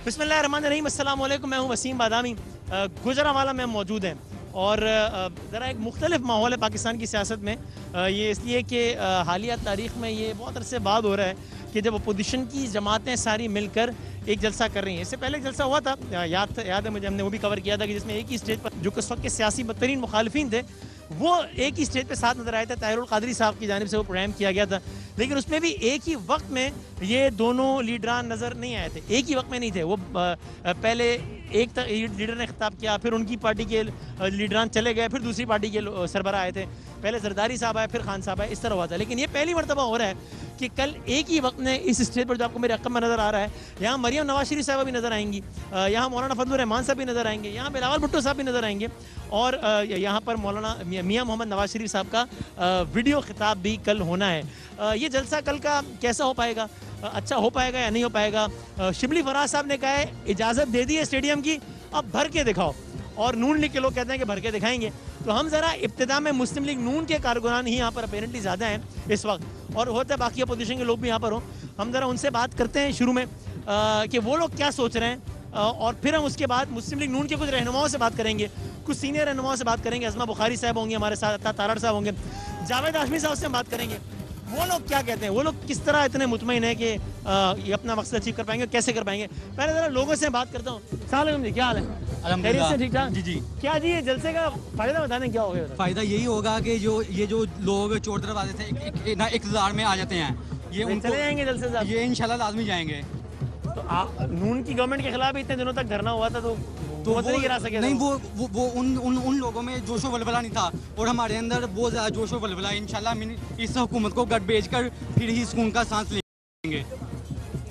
बिस्मिल्लाहिर्रहमानिर्रहीम, अस्सलाम वालेकुम। मैं हूं वसीम बादामी। गुजरांवाला में मौजूद हैं और ज़रा एक मुख्तलिफ माहौल है पाकिस्तान की सियासत में। ये इसलिए कि हालिया तारीख़ में ये बहुत अरसे बाद हो रहा है कि जब अपोजिशन की जमातें सारी मिलकर एक जलसा कर रही हैं। इससे पहले एक जलसा हुआ था, याद है मुझे, हमने वो भी कवर किया था कि जिसमें एक ही स्टेज पर जो कि उस वक्त के सियासी बदतरीन मुखालिफिन थे वो एक ही स्टेज पे साथ नजर आए थे। ताहिरुल कादरी साहब की जानिब से वो प्रोग्राम किया गया था, लेकिन उसमें भी एक ही वक्त में ये दोनों लीडरान नज़र नहीं आए थे। एक ही वक्त में नहीं थे वो। पहले एक लीडर ने खिताब किया, फिर उनकी पार्टी के लीडरान चले गए, फिर दूसरी पार्टी के सरबराह आए थे। पहले जरदारी साहब आए, फिर खान साहब आए, इस तरह हुआ था। लेकिन ये पहली मरतबा हो रहा है कि कल एक ही वक्त में इस स्टेज पर जो आपको मेरे रकम में नज़र आ रहा है, यहाँ मरियम नवाज शरीफ साहब भी नज़र आएंगी, यहाँ मौलाना फजलुर रहमान साहब भी नज़र आएंगे, यहाँ बिलावल भुट्टो साहब भी नज़र आएंगे और यहाँ पर मौलाना मियाँ मोहम्मद नवाज शरीफ साहब का वीडियो खिताब भी कल होना है। ये जलसा कल का कैसा हो पाएगा, अच्छा हो पाएगा या नहीं हो पाएगा? शिबली फराज साहब ने कहा है इजाज़त दे दी है स्टेडियम की, अब भर के दिखाओ, और नून लीग के लोग कहते हैं कि भर के दिखाएंगे। तो हम ज़रा इब्तिदा में मुस्लिम लीग नून के कारकुनान ही यहाँ पर अपेरेंटली ज़्यादा हैं इस वक्त, और होता है बाकी अपोजिशन के लोग भी यहाँ पर हों। हम ज़रा उनसे बात करते हैं शुरू में कि वो लोग क्या सोच रहे हैं, और फिर हम उसके बाद मुस्लिम लीग नून के कुछ रहनुमाओं से बात करेंगे, कुछ सीनियर रहनुमाओं से बात करेंगे। अज़मा बुखारी साहब होंगे हमारे साथ, तारड़ साहब होंगे, जावेद हाशमी साहब से हम बात करेंगे। वो लोग क्या कहते हैं, वो लोग किस तरह इतने मुतमईन है कि ये अपना मकसद अचीव कर पाएंगे, कैसे कर पाएंगे। पहले ज़रा लोगों से बात करता हूँ। सलाम जी, क्या हाल है? खैरियत से, ठीक ठाक? जी जी। क्या जी ये जलसे का फायदा बता दें, क्या होगा? फायदा यही होगा कि जो लोग चोर दरवाजे से ना इक़्तिदार में आ जाते हैं, ये उनको चले जाएंगे जलसे साहब? ये इंशाल्लाह लाजमी जाएंगे। तो नून की गवर्नमेंट के खिलाफ इतने दिनों तक धरना हुआ था, तो वो नहीं गिरा सके? नहीं, वो उन लोगों में जोशो वलवला नहीं था, और हमारे अंदर बहुत ज़्यादा जोशो वलवला। इंशाल्लाह इस हुकूमत को गट बेचकर फिर ही सुकून का सांस लेंगे।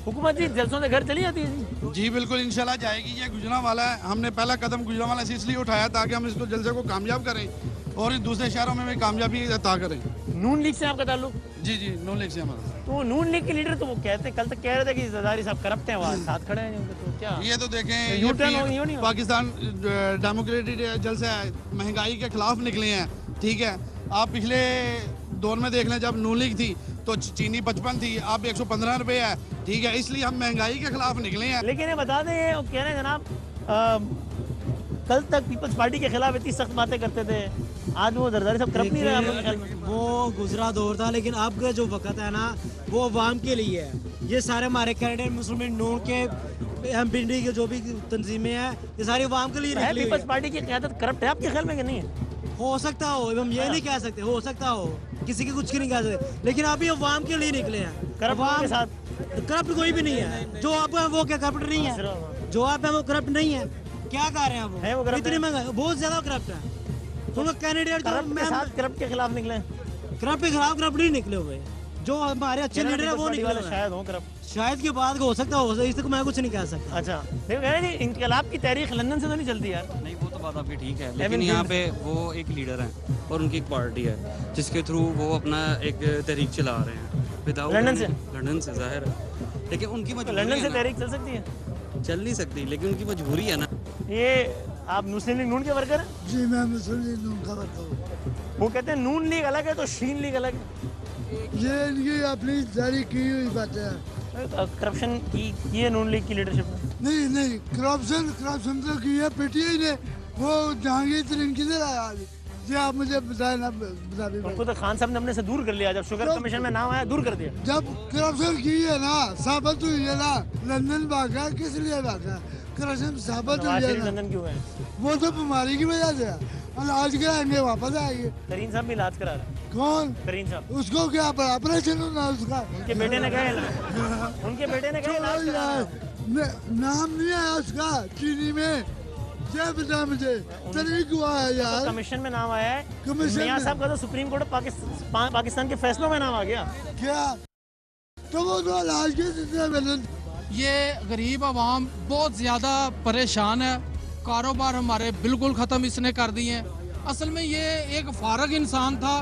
हुकूमत जी जलसों से घर चली जाती है? जी बिल्कुल, इंशाल्लाह जाएगी। ये गुजरांवाला है, हमने पहला कदम गुजरांवाला से इसलिए उठाया ताकि हम इसको जलसे को कामयाब करें और दूसरे शहरों में भी कामयाबी अता करें। नून लीग से आपका ताल्लुक? जी जी, नून लीग से हमारा। तो नून लीग के लीडर तो वो कहते, कल तक कह रहे थे कि जरदारी साहब करप्ट हैं, वहाँ साथ खड़े हैं, तो क्या ये तो देखें, यू टर्न हो नहीं? पाकिस्तान डेमोक्रेटिक जलसा है, महंगाई के खिलाफ निकले हैं, ठीक है। आप पिछले दौर में देख लें, जब नून लीग थी तो चीनी 55 थी, अब 115 रुपये है, ठीक है। इसलिए हम महंगाई के खिलाफ निकले हैं। लेकिन ये बता दें, वो कह रहे हैं जनाब कल तक पीपल्स पार्टी के खिलाफ इतनी सख्त बातें करते थे, आज वो जरदारी साहब करप्ट नहीं रहे आप लोगों के ख्याल में? वो गुजरा दौर था, लेकिन अब का जो वक्त है ना वो अवाम के लिए है। ये सारे हमारे कैंडिडेट मुस्लिम लीग नून के एमपीडी के जो भी तंजीमें हैं, ये सारी अवाम के लिए निकली हुई है। पीपल्स पार्टी की क़यादत करप्ट है आपके ख्याल में कि नहीं है? हो सकता हो, हम ये नहीं कह सकते, हो सकता हो, किसी की कुछ नहीं कह सकते, लेकिन अभी अवाम के लिए निकले हैं। करप्ट के साथ करप्ट कोई भी नहीं है। जो आप है वो क्या करप्ट नहीं है? जो आप है वो करप्ट नहीं है। क्या कर रहे हैं वो इतनी महंगाई, बहुत ज्यादा करप्ट है। तो कैंडिडेट करप्ट के खिलाफ निकले, करप्ट के खिलाफ करप्ट नहीं निकले हुए। जो हमारे अच्छे लीडर है वो निकले शायद हो करप्ट, शायद की बात हो सकता हो, इस तक मैं कुछ नहीं कह सकता। अच्छा, देखो इंकलाब की तारीख लंदन से तो नहीं चलती यार। नहीं, वो तो बात आपकी ठीक है, लेकिन यहाँ पे वो एक लीडर हैं और उनकी एक पार्टी है जिसके थ्रू वो अपना एक तहरीक चला रहे हैं विदाउट लंदन से जाहिर है। लेकिन उनकी मजबूरी, लंदन से तहरीक चल सकती है? चल नहीं सकती, लेकिन उनकी मजबूरी है ना। ये आप मुस्लिम लीग नून के वर्कर हैं? जी, मैं मुस्लिम लीग नून का वर्कर हूँ। वो कहते हैं नून लीग अलग है तो शीन लीग अलग है। ये इनकी अपनी जारी की हुई बातें हैं। करप्शन की है नून लीग की लीडरशिप में? नहीं, करप्शन तो की है पीटीआई ने। वो जहांगीर तरीन किधर आया? जी आप मुझे बताए ना। उनको तो खान साहब ने अपने से दूर कर लिया, जब शुगर कमीशन में नाम आया दूर कर दिया। जब करप्शन की है ना, साबित हुई है ना, लंदन भागा, किस लिए भागा? करप्शन साबित हुई है ना। लंदन क्यों है? वो तो बीमारी की वजह से है, इलाज कराएंगे वापस आएंगे। करीम साहब भी इलाज करा रहे हैं। कौन? करीम साहब। उसको क्या ऑपरेशन होना उसका? उनके बेटे ने कहा इलाज करा रहे हैं। नाम नहीं आया उसका चीनी में, क्या बता मुझे, तरीक हुआ है यार। तो कमीशन में नाम आया है, मियां साहब का तो सुप्रीम कोर्ट पाकिस्तान के फैसलों में नाम आ गया क्या? तो वो तो इलाज के सिलसिले में। ये गरीब आवाम बहुत ज़्यादा परेशान है, कारोबार हमारे बिल्कुल ख़त्म इसने कर दिए हैं। असल में ये एक फारग इंसान था,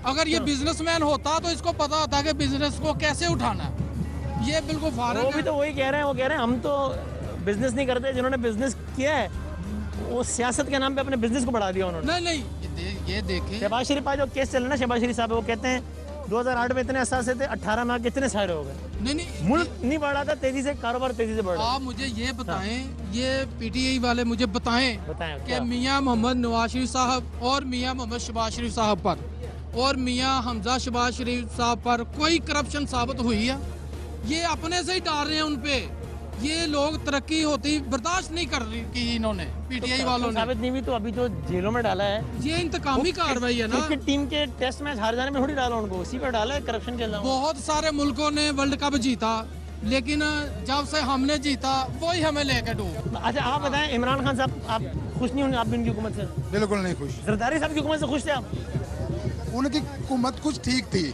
अगर ये बिजनेसमैन होता तो इसको पता होता कि बिजनेस को कैसे उठाना है। ये बिल्कुल फारग वो भी तो वही कह रहे हैं, वो कह रहे हैं हम तो बिजनेस नहीं करते, जिन्होंने बिजनेस किया है वो सियासत के नाम पे अपने बिजनेस को बढ़ा दिया उन्होंने। नहीं, ये देखें, शहबाज शरीफ का जो केस चल रहा है ना, शहबाज शरीफ साहब वो कहते हैं 2008 में इतने असासे थे, 18 में कितने सारे हो गए? नहीं मुल्क नहीं बढ़ रहा था तेजी से, कारोबार तेजी से बढ़ रहा आप मुझे ये बताएं, ये पीटीआई वाले मुझे बताएं कि मियां मोहम्मद नवाज शरीफ साहब और मियां मोहम्मद शहबाज शरीफ साहब पर और मियां हमजा शहबाज शरीफ साहब पर कोई करप्शन साबित हुई है? ये अपने से ही डाल रहे हैं उन पे। ये लोग तरक्की होती बर्दाश्त नहीं कर रही की इन्होंने, पीटीआई वालों ने। साबित नहीं हुई तो अभी जो जेलों में डाला है, ये इंतकामी कार्रवाई है ना। क्रिकेट टीम के टेस्ट मैच हार जाने में थोड़ी डाला उनको, उसी पर डाला है करप्शन के अलावा। बहुत सारे मुल्कों ने वर्ल्ड कप जीता, लेकिन जब से हमने जीता वही हमें लेके डूब। अच्छा आप बताएं, इमरान खान साहब आप खुश नहीं होंगे? आप भी उनकी हुकूमत से? बिल्कुल नहीं खुश। जरदारी साहब की हुकूमत से खुश थे आप? उनकी हुकूमत कुछ ठीक थी,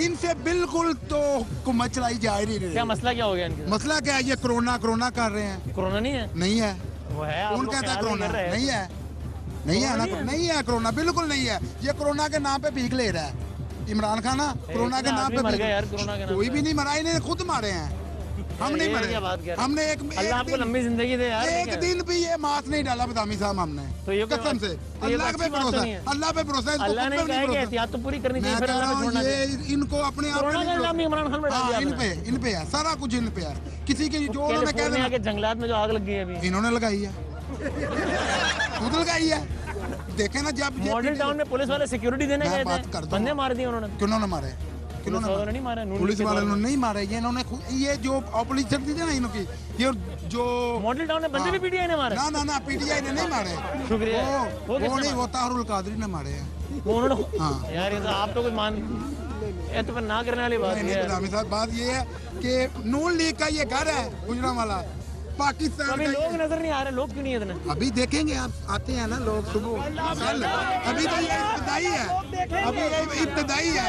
इनसे बिल्कुल तो हुकूमत चलाई जा ही नहीं रही। क्या मसला क्या हो गया इनके? मसला क्या है? ये कोरोना कर रहे हैं। कोरोना नहीं है? नहीं है, वो है। कौन कहता है कोरोना नहीं है? नहीं है ना, नहीं है कोरोना, बिल्कुल नहीं है। ये कोरोना के नाम पे भीख ले रहा है इमरान खान ना, कोरोना के नाम पे। कोई भी नहीं मरा, इन्हें खुद मारे हैं, हम नहीं मरे। हमने अल्लाह आपको लंबी जिंदगी दे यार। एक दिन भी ये मास्क नहीं डाला बदामी साहब हमने, तो ये कसम से। अल्लाह पे भरोसा, अल्लाह पे भरोसा। अल्लाह ने कहा कि एहतियात तो पूरी करनी चाहिए, फिर अल्लाह पे छोड़ना ये इनको अपने आप पे इमरान खान बैठा दिया। इन पे है सारा कुछ, इन पे है। किसी के जो उन्होंने कह दिया कि जंगलात में जो आग लग गई है अभी, इन्होंने लगाई है, खुद लगाई है। देखे ना, जब मॉडल टाउन में पुलिस वाले सिक्योरिटी देने गए थे, बंदे मार दिए उन्होंने। क्यों मारे? नहीं मारा, पुलिस वाले नहीं मारे, ये इन्होंने ये जो ऑपोजिशन थी ना इनकी, ये जो मॉडल टाउन में बंदे भी पीटीआई ने मारे। ना पीटीआई ने नहीं मारे, शुक्रिया। वो नहीं, वो ताहरुल कादरी ने मारे हैं। उन्होंने यार, ये तो आप तो कुछ मान ये तो ना करने वाली बात है। बात ये है कि नून लीग का ये घर है गुजरांवाला, पाकिस्तान। अभी लोग नजर नहीं आ रहे, लोग क्यों नहीं है इतने? अभी देखेंगे, आप आते हैं ना लोग सुबह, अभी तो ये इब्तदाई है, अभी इब्तदाई है।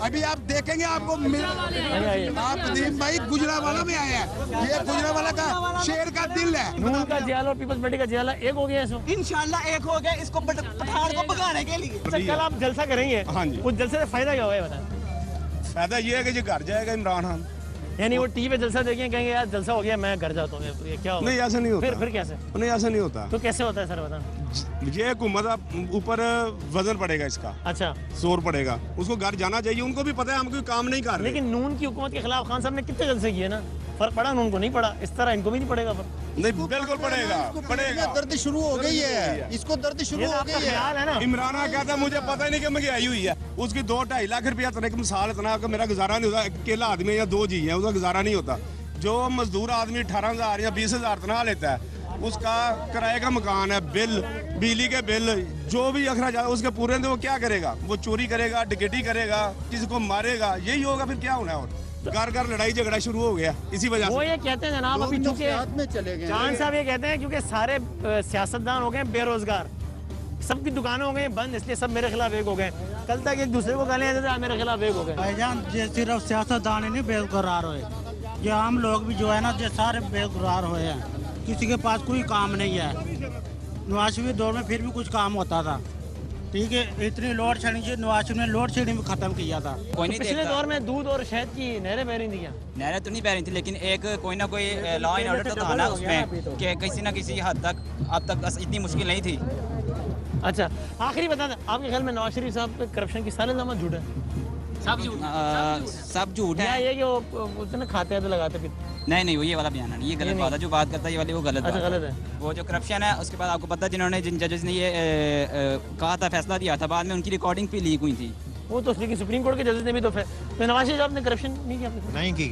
अभी आप देखेंगे, आपको आप नदीम भाई गुजरांवाला में आए हैं, ये गुजरांवाला का शेर का दिल है। नून का जियाला और पीपल्स पार्टी का जियाला एक हो गया, इंशाल्लाह एक हो गया, इसको पठान को भगाने के लिए। कल आप जलसा करेंगे, उस जलसे से फायदा क्या होगा बताएं? फायदा ये है कि जो घर जाएगा इमरान खान, यानी वो टीवी पे जलसा देखेंगे, कहेंगे यार जलसा हो गया, मैं घर जाता हूँ, ये क्या होगा? नहीं, ऐसा नहीं होता। फिर कैसे? नहीं, ऐसा नहीं होता। तो कैसे होता है सर बताना? ये हुकूमत ऊपर वजन पड़ेगा इसका, अच्छा जोर पड़ेगा, उसको घर जाना चाहिए। उनको भी पता है हम कोई काम नहीं कर रहे। लेकिन नून की हुकूमत के खिलाफ खान साहब ने कितने जलसे किए ना, फर्क पड़ा नून को? नहीं पड़ा। इस तरह इनको भी नहीं पड़ेगा फर्क? नहीं, बिल्कुल पड़ेगा। दर्द शुरू हो गई है, इसको दर्द शुरू हो गई है ना। इमरान कहता है मुझे पता ही नहीं कि महंगाई हुई है, उसकी 2-2.5 लाख रुपया तक मिसाल इतना कि मेरा गुजारा नहीं होता। अकेला आदमी या 2 जी है, उसका गुजारा नहीं होता। जो मजदूर आदमी 18,000 या 20,000 तनख्वाह लेता है, उसका किराए का मकान है, बिल, बिजली के बिल, जो भी अखराज उसके पूरे वो क्या करेगा? वो चोरी करेगा, डकैती करेगा, किसी को मारेगा, यही होगा। फिर क्या होना है? और घर लड़ाई झगड़ा शुरू हो गया इसी वजह से। वो ये कहते हैं जनाब, अभी चूंकि चांद साहब ये कहते हैं क्योंकि सारे सियासतदान हो गए बेरोजगार, सबकी दुकानें हो गई बंद, इसलिए सब मेरे खिलाफ एक हो गए। कल तक एक दूसरे को गालियां देते, मेरे खिलाफ एक हो गए। भाईजान ये सिर्फ सियासतदान ही नहीं बेरोजगार हुए, ये आम लोग भी जो है ना, ये सारे बेरोजगार हुए हैं। किसी के पास कोई काम नहीं है। नवाज शरीफ दौर में फिर भी कुछ काम होता था, ठीक है। इतनी लोड शेडिंग से नवाज शरीफ ने लोड शेडिंग भी खत्म किया था। कोई नहीं पिछले दौर में दूध और शहद की नहरें बह रही थी क्या? नहरें तो नहीं बह रही थी, लेकिन एक कोई ना कोई लॉ एंड ऑर्डर तो था ना उसमें, कि किसी ना किसी हद तक अब तक इतनी मुश्किल नहीं थी। अच्छा, आखिरी बता दें, आपके ख्याल में नवाज शरीफ साहब पे करप्शन की सारे इल्जाम झूठ है? सब झूठ है। ये कि वो उसने खाते हैं तो लगाते फिर? नहीं, वो ये वाला बयान है, ये गलत बात है। जो बात करता है ये वाली, वो गलत बात है। गलत है वो जो करप्शन है। उसके बाद आपको पता है, जिन्होंने जिन जजेस ने ये कहा था, फैसला दिया था, बाद में उनकी रिकॉर्डिंग भी लीक हुई थी। वो तो लेकिन सुप्रीम कोर्ट के जजेस ने भी तो नवाज शरीफ साहब ने करप्शन नहीं किया? नहीं की,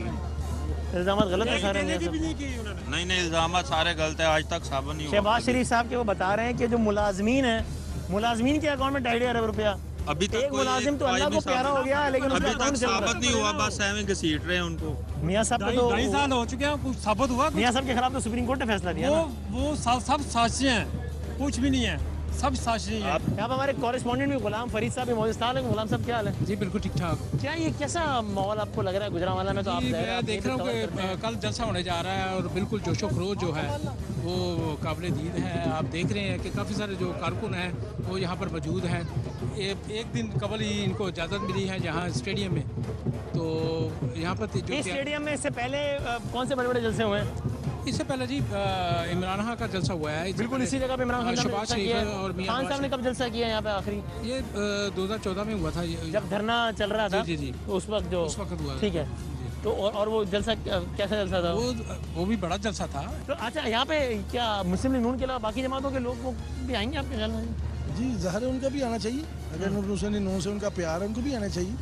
इल्जाम गलत है सारे। नहीं, इल्जाम सारे गलत है, आज तक साबित नहीं हुआ। शहबाज शरीफ साहब के वो बता रहे हैं कि जो मुलाजमीन के अकाउंट में 2.5 अरब रुपया, अभी तक एक मुलाजिम तो अल्लाह को प्यारा हो गया, लेकिन अभी तक साबित नहीं हुआ, बस ऐਵੇਂ घसीट रहे हैं उनको। मियां साहब पे तो 2.5 साल हो चुके हैं, कुछ साबित हुआ? मियां साहब के खिलाफ तो सुप्रीम कोर्ट ने फैसला दिया ना। वो सब साजिश हैं, कुछ भी नहीं है, सब साजिश है। आप हमारे कॉरेस्पॉन्डेंट भी गुलाम फरीद साहब भी मौजूद थे। गुलाम साहब क्या हाल है? जी बिल्कुल ठीक ठाक। क्या ये कैसा माहौल आपको लग रहा है गुजरांवाला में? तो आप देख रहा हूँ कि कल जलसा होने जा रहा है और बिल्कुल जोशो खरोश जो है वो काबिल दीद है। आप देख रहे हैं कि काफ़ी सारे जो कारकुन हैं वो यहाँ पर मौजूद हैं। एक दिन कबल ही इनको इजाज़त मिली है यहाँ स्टेडियम में, तो यहाँ पर जो स्टेडियम में इससे पहले कौन से बड़े बड़े जलसे हुए हैं? इससे पहले जी इमरान खान का जलसा हुआ है, बिल्कुल इसी जगह पे इमरान खान शहबाज शरीफ और मियां खान साहब ने कब जलसा किया यहाँ पे आखिरी? ये 2014 में हुआ था, जब धरना चल रहा था। जी जी, उस वक्त हुआ। ठीक है, तो और वो जलसा कैसा जलसा था? वो भी बड़ा जलसा था। तो अच्छा, यहाँ पे क्या मुस्लिम लीग नून के अलावा बाकी जमातों के लोग भी आएंगे आपके ख्याल में? जी ज़ाहिर है उनका भी आना चाहिए, अगर मुस्लिम नून से उनका प्यार है उनको भी आना चाहिए।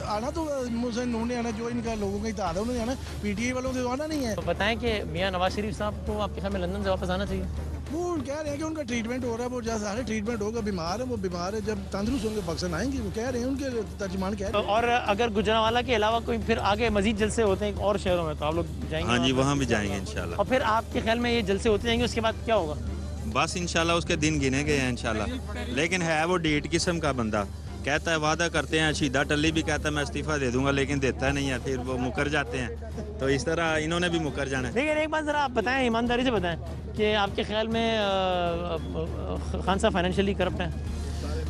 आना तो मुस्लिम नून ने आना, जो इनका लोगों का इत्तेहाद है उन्होंने आना, पीटीआई वालों से आना नहीं है। तो बताएं कि मियां नवाज शरीफ साहब को आपके ख्याल में लंदन से वापस आना चाहिए? वो कह रहे हैं कि उनका ट्रीटमेंट हो रहा है, वो जैसा ट्रीटमेंट होगा, बीमार है, वो बीमार है, जब तंदुरुस्त होंगे पाकिस्तान आएंगे, वो कह रहे हैं, उनके तर्जुमान कह रहे हैं। और अगर गुजरांवाला के अलावा कोई फिर आगे मजीद जलसे होते हैं और शहरों में, तो आप लोग जाएंगे? हाँ जी, वहाँ भी जाएंगे इंशाल्लाह। और फिर आपके ख्याल में ये जलसे होते जाएंगे, उसके बाद क्या होगा? बस इंशाल्लाह उसके दिन गिने गए हैं इंशाल्लाह। लेकिन है वो डीट किस्म का बंदा, कहता है वादा करते हैं, शीदा टल्ली भी कहता है मैं इस्तीफा दे दूंगा, लेकिन देता नहीं है, फिर वो मुकर जाते हैं। तो इस तरह इन्होंने भी मुकर जाना है। लेकिन एक बात ज़रा आप बताएं, ईमानदारी से बताएं कि आपके ख्याल में खान साहब फाइनेंशियली करप्ट हैं?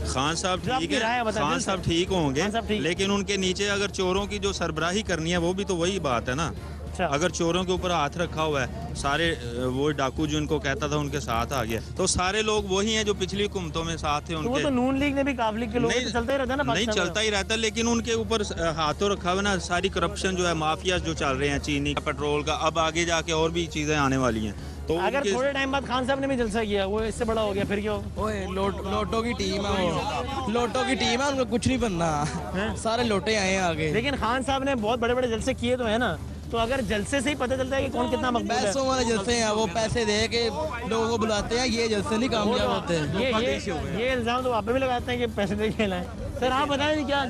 खान साहब ठीक है, खान साहब ठीक होंगे, लेकिन उनके नीचे अगर चोरों की जो सरबराही करनी है, वो भी तो वही बात है ना। अगर चोरों के ऊपर हाथ रखा हुआ है, सारे वो डाकू जो इनको कहता था उनके साथ आ गया, तो सारे लोग वही हैं जो पिछली हुकूमतों में साथ थे उनके। वो तो नून लीग ने भी काफ लीग के लोग तो चलता ही रहता है ना? नहीं चलता ही रहता, लेकिन उनके ऊपर हाथों रखा हुआ ना, सारी करप्शन जो है, माफिया जो चल रहे हैं, चीनी पेट्रोल का, अब आगे जाके और भी चीजें आने वाली हैं। तो अगर थोड़े टाइम बाद खान साहब ने भी जलसा किया, वो इससे बड़ा हो गया, फिर क्यों? ओए लोटो की टीम है, वो लोटो की टीम है, उनको कुछ नहीं बनना, सारे लोटे आए हैं आगे। लेकिन खान साहब ने बहुत बड़े बड़े जलसे किए तो है ना, तो अगर जलसे से ही पता चलता है कि कौन कितना मकबूल है। पैसों वाले जलसे हैं, वो पैसे दे के लोगों को बुलाते हैं, ये जलसे नहीं कामयाब होते हैं। ये इल्जाम तो आप पे भी लगाते हैं कि पैसे दे के लाएं। सर आप बताएं क्या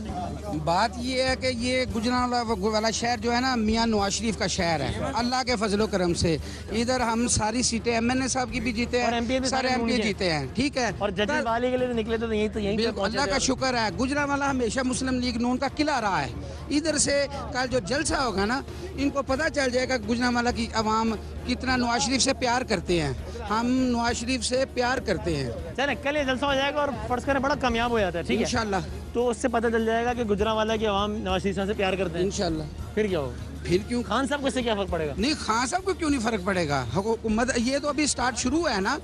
बात ये है कि ये गुजरांवाला शहर जो है ना, मियां नवाज शरीफ का शहर है, अल्लाह के फजलो करम से इधर हम सारी सीटें एमएनए साहब की भी जीते हैं, सारे एमपी जीते हैं, ठीक है। और जजेस वाले के लिए निकले तो यही अल्लाह का शुक्र है। गुजरांवाला हमेशा मुस्लिम लीग नून का किला रहा है। इधर से कल जो जलसा होगा ना, इनको पता चल जाएगा गुजरांवाला की आवाम कितना नवाज शरीफ से प्यार करते हैं। हम नवाज शरीफ से प्यार करते हैं। चले कल ये जलसा हो जाएगा और फर्ज करें बड़ा कामयाब हो जाता है, ठीक है इंशाल्लाह, तो उससे पता चल जाएगा कि गुजरांवाला की आवाम नवाज शरीफ से प्यार करते हैं इंशाल्लाह। फिर क्या होगा? फिर क्यों? खान साहब को इससे क्या फर्क पड़ेगा? नहीं, खान साहब को क्यों नहीं फर्क पड़ेगा? हुकूमत ये तो अभी स्टार्ट शुरू है ना,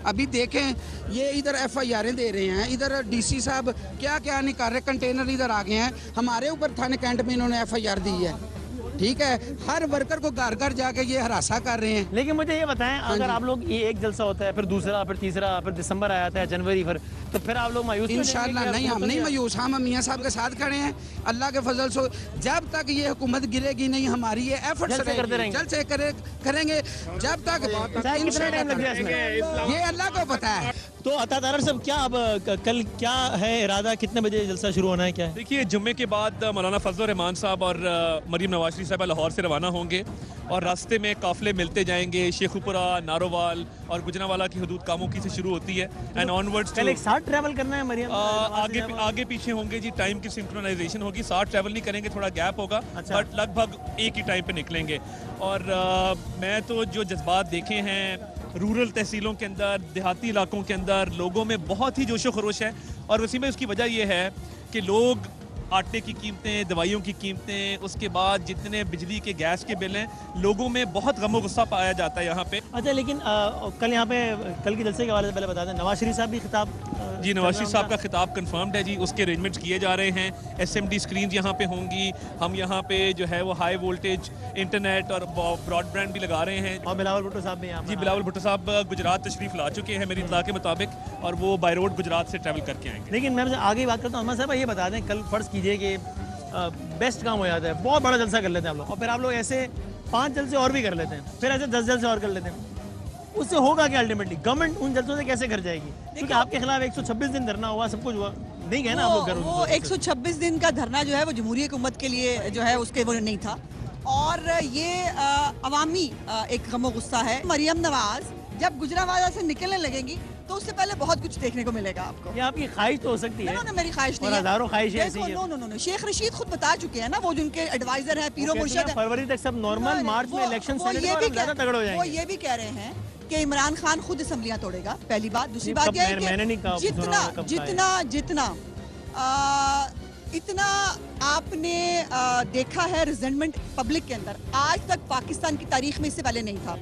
अभी देखें, ये इधर FIR दे रहे हैं, इधर DC साहब क्या क्या नहीं कर रहे, कंटेनर इधर आ गए हैं, हमारे ऊपर थाने कैंट में इन्होंने FIR दी है, ठीक है। हर वर्कर को घर घर जाके ये हरासा कर रहे हैं। लेकिन मुझे ये बताएं, अगर आप लोग ये एक जलसा होता है, फिर दूसरा, फिर तीसरा, फिर दिसंबर आ जाता है, जनवरी, तो फिर आप लोग मायूस? इंशाल्लाह नहीं, हम नहीं मायूस, हम मियां साहब के साथ खड़े हैं अल्लाह के फजल से। जब तक ये हुकूमत गिरेगी नहीं, हमारी ये एफर्ट्स जल्द से करेंगे जब तक। कितना टाइम लग जाए ये अल्लाह को पता है। तो अता तारर साहब, क्या अब कल क्या है इरादा, कितने बजे जलसा शुरू होना है, क्या है? देखिए, जुम्मे के बाद मौलाना फजल रहमान साहब और मरीम नवाज शरीफ साहब लाहौर से रवाना होंगे और रास्ते में काफिले मिलते जाएंगे। शेखुपुरा, नारोवाल और गुजरांवाला की हदूद कामों की से शुरू होती है एंड ऑनवर्ड्स। कल एक साथ ट्रैवल करना है मरियम? आगे पीछे होंगे जी, टाइम की सिंक्रोनाइजेशन होगी, साथ ट्रैवल नहीं करेंगे, थोड़ा गैप होगा, बट लगभग एक ही टाइम पे निकलेंगे। और मैं तो जो जज्बात देखे हैं रूरल तहसीलों के अंदर, देहाती इलाकों के अंदर, लोगों में बहुत ही जोशो खरोश है। और वैसे में उसकी वजह यह है कि लोग आटे की कीमतें, दवाइयों की कीमतें, उसके बाद जितने बिजली के गैस के बिल हैं, लोगों में बहुत गम गुस्सा पाया जाता है यहाँ पे। अच्छा, लेकिन कल यहाँ पे कल की जलसे के हवाले से पहले बता दें, नवाज शरीफ साहब भी खिताब? जी, नवाज शरीफ साहब का खिताब कंफर्म्ड है जी, उसके अरेंजमेंट्स किए जा रहे हैं। SMD स्क्रीन यहाँ पे होंगी, हम यहाँ पे जो है वो हाई वोल्टेज इंटरनेट और ब्रॉडबैंड भी लगा रहे हैं। और बिलावल भुट्टो साहब भी यहाँ? जी, बिलावल भुट्टो साहब गुजरात तशरीफ ला चुके हैं मेरी इत्तला के मुताबिक, और वो बाय रोड गुजरात से ट्रैवल करके आएंगे। लेकिन मैं आगे बात करता हूँ, अहमद साहब ये बता दें, कल फर्ज कीजिए कि बेस्ट काम हो जाता है, बहुत बड़ा जलसा कर लेते हैं आप लोग, और फिर आप लोग ऐसे 5 जलसे और भी कर लेते हैं, फिर ऐसे 10 जलसे और कर लेते हैं, उससे होगा क्या अल्टीमेटली? गवर्नमेंट उन जलसों से कैसे घर जाएगी? क्योंकि आपके खिलाफ 126 दिन धरना हुआ, सब कुछ हुआ, नहीं गए ना आप लोग घर? वो 126 दिन का धरना जो है वो जमहूरी हुकूमत के लिए जो है उसके वो नहीं था, और ये अवामी एक गमो गुस्सा है। मरियम नवाज जब गुजरांवाला से निकलने लगेंगी तो उससे पहले बहुत कुछ देखने को मिलेगा आपको। ये आपकी ख्वाहिश तो हो सकती है? ना, मेरी ख्वाहिश नहीं है, हजारों ख्वाहिशें ऐसी हैं। नो, शेख रशीद खुद बता चुके हैं ना, वो जिनके एडवाइजर हैं, पीरो मुर्शिद, फरवरी तक सब नॉर्मल, मार्च में इलेक्शन, वो ये भी कह रहे हैं कि इमरान खान खुद असेंबलियां तोड़ेगा, पहली बात। दूसरी बात यह है कि जितना इतना आपने देखा है रिजेंटमेंट पब्लिक के अंदर, आज तक पाकिस्तान की तारीख में इससे पहले नहीं था।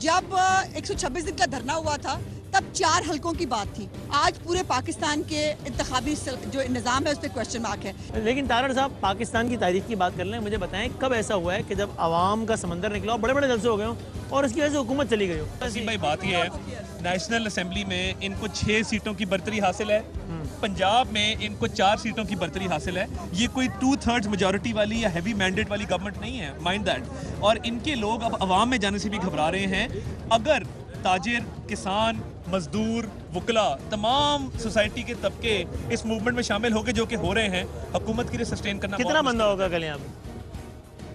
जब 126 दिन का धरना हुआ था तब 4 हलकों की बात थी, आज पूरे पाकिस्तान के इंतखाबी जो निज़ाम है उस पर क्वेश्चन मार्क है। लेकिन तारड़ साहब, पाकिस्तान की तारीख की बात कर लें, मुझे बताएं कब ऐसा हुआ है कि जब आवाम का समंदर निकला हो, बड़े बड़े जलसे हो गए हो और इसकी वजह से हुकूमत चली गई हो? वसीम भाई, बात यह है नेशनल असेंबली में इनको 6 सीटों की बर्तरी हासिल है, पंजाब में इनको 4 सीटों की बर्तरी हासिल है। ये कोई 2/3 मेजॉरिटी वाली या हैवी मैंडेट वाली गवर्नमेंट नहीं है, माइंड दैट। और इनके लोग अब अवाम में जाने से भी घबरा रहे हैं। अगर ताजिर, किसान, मजदूर, वकला, तमाम सोसाइटी के तबके इस मूवमेंट में शामिल हो गए जो कि हो रहे हैं, हुकूमत के लिए सस्टेन करना कितना बंदा होगा कल यहाँ पे?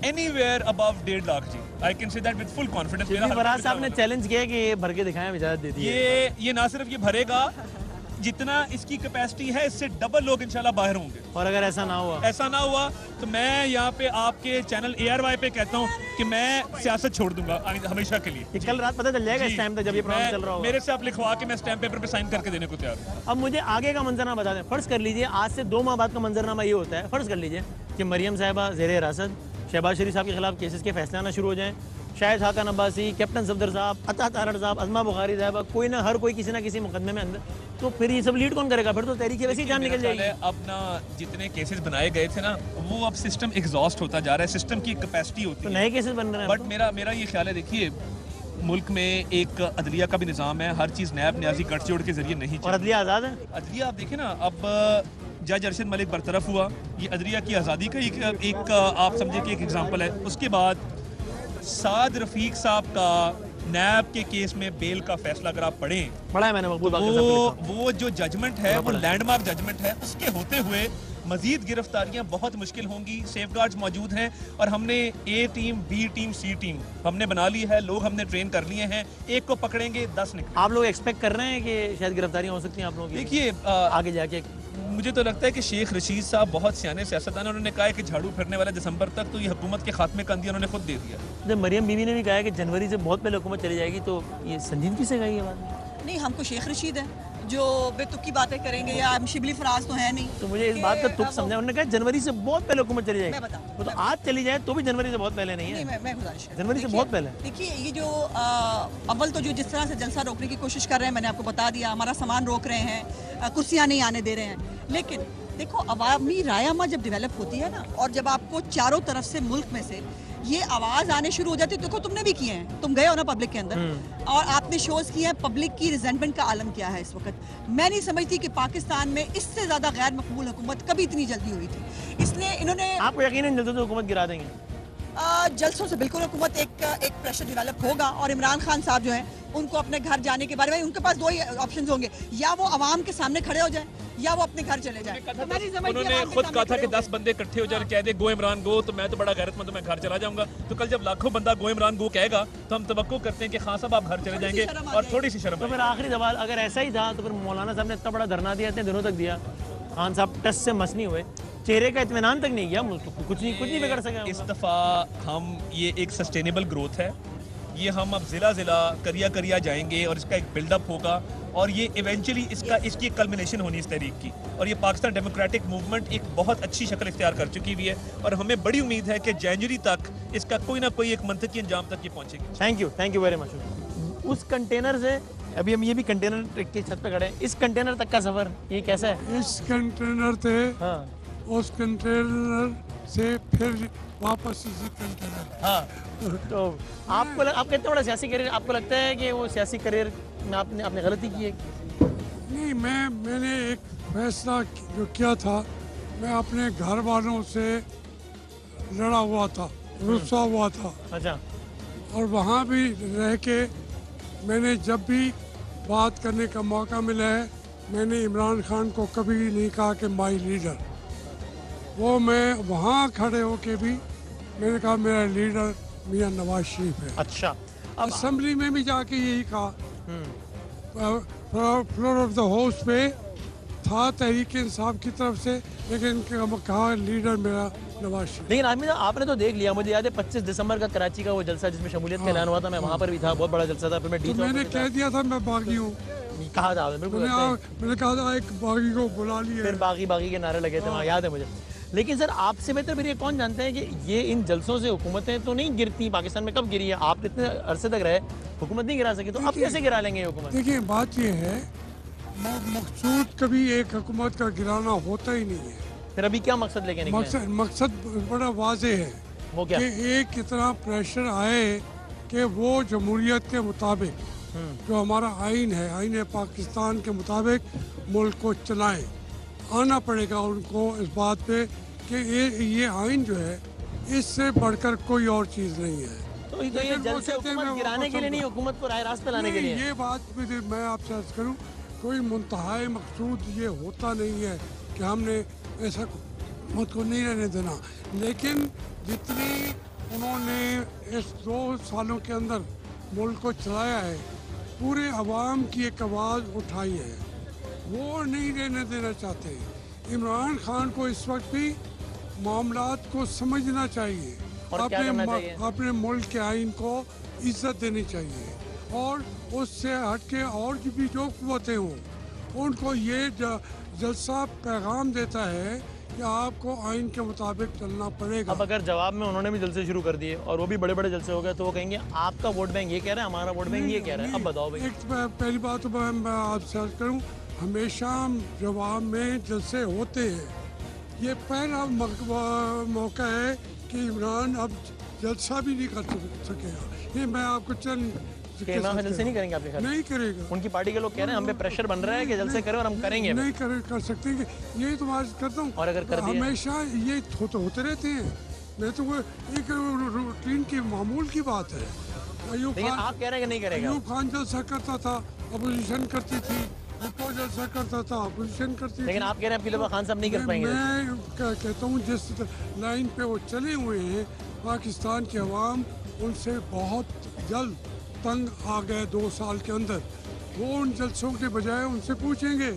Anywhere above 1.5 lakh ji, I can say that with full confidence। Faraz साहब ने चैलेंज किया कि ये भर के दिखाएं, इजाजत दे दी है। ये ना सिर्फ ये भरेगा, जितना इसकी कैपेसिटी है इससे डबल लोग इंशाल्लाह बाहर होंगे। और अगर ऐसा ना हुआ तो मैं यहाँ पे आपके चैनल ARY पे कहता हूँ कि मैं सियासत छोड़ दूंगा हमेशा के लिए। ये कल रात पता चल जाएगा इस टाइम तक जब ये प्रोग्राम चल रहा होगा। मेरे से आप लिखवा के मैं स्टैम्प पेपर पे साइन करके देने को तैयार हूँ। अब मुझे आगे का मंजरनामा बता दें। फर्ज कर लीजिए आज से 2 माह बाद का मंजरनामा ये होता है, फर्ज कर लीजिए कि मरियम साहिबा ज़ेर हिरासत, शहबाज शरीफ साहब के खिलाफ केसेस के फैसले आना शुरू हो जाएं, शाहिद खाकन अब्बासी, कैप्टन सफदर साहब, अता तारड़ साहब, अज़मा बुखारी साहबा, कोई ना हर कोई किसी ना किसी मुकदमे में अंदर, तो फिर ये सब लीड कौन करेगा? फिर तो तहरीक वैसे ही जान निकल जाएगी। अब ना जितने केसेस बनाए गए थे ना, वो अब सिस्टम एग्जॉस्ट होता जा रहा है, सिस्टम की कैपेसिटी होती है, तो नए केसेस बन रहे हैं। बट मेरा ये ख्याल है, देखिए मुल्क में एक अदलिया का भी निज़ाम है, हर चीज़ नैब न्याजी गठजोड़ के जरिए नहीं। और अदलिया आज़ाद है। अदलिया आप देखें ना, अब जज अरशद मलिक बरतरफ हुआ, ये अदलिया की आज़ादी का एक आप समझे कि एक एग्जाम्पल है। उसके बाद साद रफीक साहब का नैब के केस में बेल का फैसला अगर आप पढ़ें, पढ़ा है मैंने, वो जो जजमेंट है वो लैंडमार्क जजमेंट है। उसके होते हुए मजीद गिरफ्तारियां बहुत मुश्किल होंगी। सेफगार्ड्स मौजूद हैं और हमने A team, B team, C team हमने बना ली है, लोग हमने ट्रेन कर लिए हैं। एक को पकड़ेंगे 10 निकलेंगे। आप लोग एक्सपेक्ट कर रहे हैं कि शायद गिरफ्तारियां हो सकती हैं आप लोगों की? देखिए आगे जाके मुझे तो लगता है कि शेख रशीद साहब बहुत सियाने सियासतदान हैं। उन्होंने कहा है कि झाड़ू फिरने वाला दिसंबर तक, तो ये हुकूमत के खात्मे का अंदिया उन्होंने खुद दे दिया। जब मरियम बीवी ने भी कहा है कि जनवरी से बहुत पहले हुकूमत चली जाएगी, तो ये संजीदगी से कही है बात? नहीं, हमको शेख रशीद है जो बेतुकी बातें करेंगे, या शिबली फराज तो है नहीं। तो मुझे इस बात का तुक समझा, उन्होंने कहा जनवरी से बहुत पहले हुकूमत चली जाएगी। मैं बताऊं, तो आज चली जाए तो भी जनवरी से बहुत पहले नहीं है। मैं गुजारिश है, जनवरी से बहुत पहले। देखिए ये जो अव्वल तो जो जिस तरह से जलसा रोकने की कोशिश कर रहे हैं, मैंने आपको बता दिया, हमारा सामान रोक रहे हैं, कुर्सियाँ नहीं आने दे रहे हैं। लेकिन देखो, अवामी रायमा जब डेवलप होती है ना, और जब आपको चारों तरफ से मुल्क में से ये आवाज़ आने शुरू हो जाती है, देखो तुमने भी किए हैं, तुम गए हो ना पब्लिक के अंदर और आपने शोज किए हैं, पब्लिक की रिजेंटमेंट का आलम क्या है इस वक्त। मैं नहीं समझती कि पाकिस्तान में इससे ज़्यादा गैर मकबूल हुकूमत कभी इतनी जल्दी हुई थी। इसलिए इन्होंने, आपको यकीन जल्दी से हुकूमत गिरा देंगे? जलसों से बिल्कुल हुकूमत एक प्रेशर डेवलप होगा, और इमरान खान साहब जो हैं उनको अपने घर जाने के बारे में, उनके पास 2 ही ऑप्शन होंगे, या वो आवाम के सामने खड़े हो जाएं या वो अपने घर चले जाएं। उन्होंने खुद कहा था कि 10 बंदे इकट्ठे हो जाए, कह दे गो इमरान गो, तो मैं तो बड़ा गैरतमंद, मैं घर चला जाऊंगा। तो कल जब लाखों बंदा गो इमरान गो कहेगा, तो हम तवक्को करते हैं कि खान साहब आप घर चले जाएंगे और थोड़ी सी शर्म। तो फिर आखिरी सवाल, अगर ऐसा ही था तो फिर मौलाना साहब ने इतना बड़ा धरना दिया, इतने दिनों तक दिया, खान साहब टस से मस नहीं हुए, चेहरे का इत्मीनान तक नहीं किया, कुछ नहीं बिगड़ सके। इस दफ़ा हम ये एक सस्टेनेबल ग्रोथ है, ये हम अब ज़िला करिया जाएंगे और इसका एक बिल्डअप होगा, और ये इवेंचुअली इसकी एक कल्मिनेशन होनी इस तहरीक की, और ये पाकिस्तान डेमोक्रेटिक मूवमेंट एक बहुत अच्छी शक्ल इख्तियार कर चुकी हुई है, और हमें बड़ी उम्मीद है कि जनवरी तक इसका कोई ना कोई एक मंतकी अंजाम तक ये पहुँचेगी। Thank you very much. उस कंटेनर से अभी हम ये भी कंटेनर की छत पे खड़े हैं, इस कंटेनर तक का सफर ये कैसा है? इस कंटेनर से उस कंटेनर से फिर वापस इसी कंटेनर। हाँ, तो आपको इतना बड़ा सियासी करियर, आपको लगता है कि वो सियासी करियर में आपने गलती की है? नहीं, मैंने एक फैसला जो किया था, मैं अपने घर वालों से लड़ा हुआ था, रुस्सा हुआ था। अच्छा। और वहाँ भी रह के मैंने जब भी बात करने का मौका मिला है, मैंने इमरान खान को कभी नहीं कहा कि माई लीडर। वो मैं वहाँ खड़े होके भी मैंने कहा मेरा लीडर मियां नवाज शरीफ है। अच्छा। असेंबली में भी जाके यही कहा, फ्लोर ऑफ द हाउस पे था तहरीक इंसाफ की तरफ से, लेकिन कहा लीडर मेरा नवाज शरीफ। लेकिन आदमी आपने तो देख लिया, मुझे याद है 25 दिसंबर का कराची का वो जलसा जिसमें शमूलियत का ऐलान हुआ था, मैं वहाँ पर भी था, बहुत बड़ा जलसा था। फिर मैं मैंने कह दिया था मैं बागी हूँ, कहा था बिल्कुल, मैंने कहा था एक बागी को बुला लिया, फिर बागी के नारे लगे थे, याद है मुझे। लेकिन सर आपसे बेहतर फिर ये कौन जानते हैं कि ये इन जलसों से हुकूमतें तो नहीं गिरती, पाकिस्तान में कब गिरी है? आप इतने अरसे तक रहे, हुकूमत नहीं गिरा सके, तो अब कैसे गिरा लेंगे ये हुकूमत? देखिए बात ये है, मकसूद कभी एक हुकूमत का गिराना होता ही नहीं है। फिर अभी क्या मकसद लेके निकले? मकसद बड़ा वाजे है, वो क्या? कि एक इतना प्रेशर आए कि वो जमहूरियत के मुताबिक जो हमारा आइन है, आइन पाकिस्तान के मुताबिक मुल्क को चलाएं। आना पड़ेगा उनको इस बात पे कि ये आइन जो है इससे बढ़कर कोई और चीज़ नहीं है। तो ये जलसे हुकूमत गिराने के लिए नहीं, हुकूमत को राह रास्त पे लाने के लिए। ये बात मैं आपसे अर्ज करूँ, कोई मुंतहाई मकसूद ये होता नहीं है कि हमने ऐसा हुकूमत को नहीं रहने देना। लेकिन जितनी उन्होंने इस 2 सालों के अंदर मुल्क को चलाया है, पूरे अवाम की एक आवाज़ उठाई है, वो नहीं रहने देना चाहते। इमरान खान को इस वक्त भी मामलात को समझना चाहिए, अपने मुल्क के आइन को इज्जत देनी चाहिए, और उससे हटके और भी जो कुव्वतें हों उनको ये जलसा पैगाम देता है कि आपको आइन के मुताबिक चलना पड़ेगा। अब अगर जवाब में उन्होंने भी जलसे शुरू कर दिए और वो भी बड़े बड़े जलसे हो गए, तो वो कहेंगे आपका वोट बैंक ये कह रहा है, हमारा वोट बैंक ये कह रहा है। अब बताओ भाई। पहली बात तो मैं आपसे अर्ज करूँ, हमेशा जवाब में जलसे होते हैं, ये पहला मौका है कि इमरान अब जलसा भी नहीं कर सकेगा। ये मैं आपको इमरान जलसे नहीं करेंगे आपके ख्याल? नहीं करेगा। उनकी पार्टी के लोग कह रहे हैं हम पे प्रेशर बन रहा है कि जलसे करें, और हम करेंगे। नहीं कर सकते, यही तो बात करता हूँ। और अगर कर दिया, हमेशा ये होते रहते हैं। मैं तो एक रूटीन की मामूल की बात है। आप कह रहे हैं कि नहीं करेगा? अयूब खान जलसा करता था, अपोजिशन करती थी, वो जलसा करता था, अपोजिशन करती थी। लेकिन आप कह रहे हैं अब्दुल्ला खान साहब नहीं कर पाएंगे। मैं कहता हूँ जिस लाइन पे वो चले हुए हैं, पाकिस्तान के अवाम उनसे बहुत जल्द तंग आ गए 2 साल के अंदर। वो उन जलसों के बजाय उनसे पूछेंगे